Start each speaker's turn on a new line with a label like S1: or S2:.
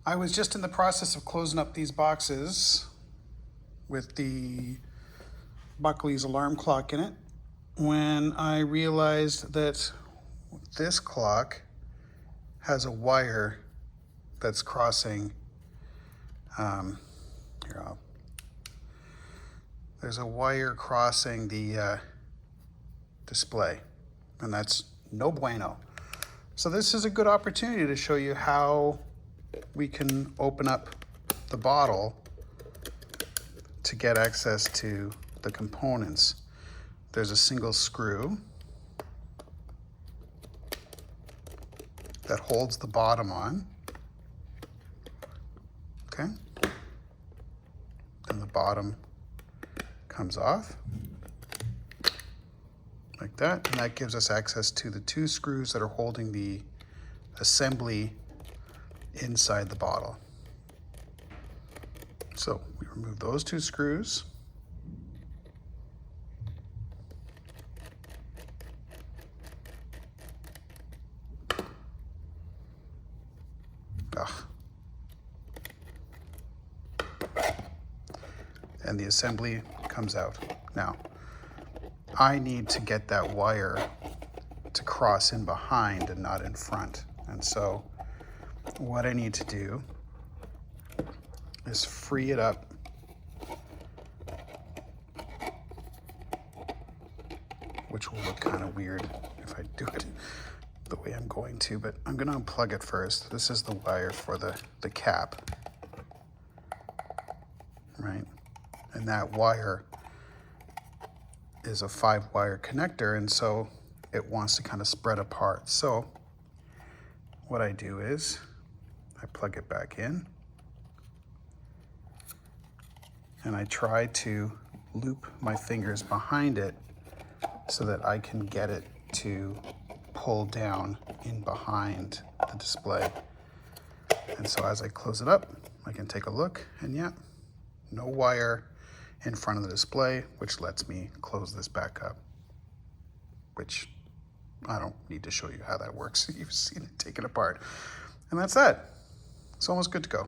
S1: I was just in the process of closing up these boxes with the Buckley's alarm clock in it when I realized that this clock has a wire that's crossing, there's a wire crossing the display, and that's no bueno. So this is a good opportunity to show you how we can open up the bottle to get access to the components. There's a single screw that holds the bottom on. Okay. Then the bottom comes off like that, and that gives us access to the two screws that are holding the assembly inside the bottle. So we remove those two screws. And the assembly comes out. Now, I need to get that wire to cross in behind and not in front. And so what I need to do is free it up which will look kind of weird if I do it the way I'm going to, but I'm gonna unplug it first. This is the wire for the cap, right? And that wire is a 5-wire connector, and so it wants to kind of spread apart. So what I do is I plug it back in, and I try to loop my fingers behind it so that I can get it to pull down in behind the display. And so as I close it up, I can take a look, and yeah, no wire in front of the display, which lets me close this back up, which I don't need to show you how that works. You've seen it taken apart. And that's that. It's almost good to go.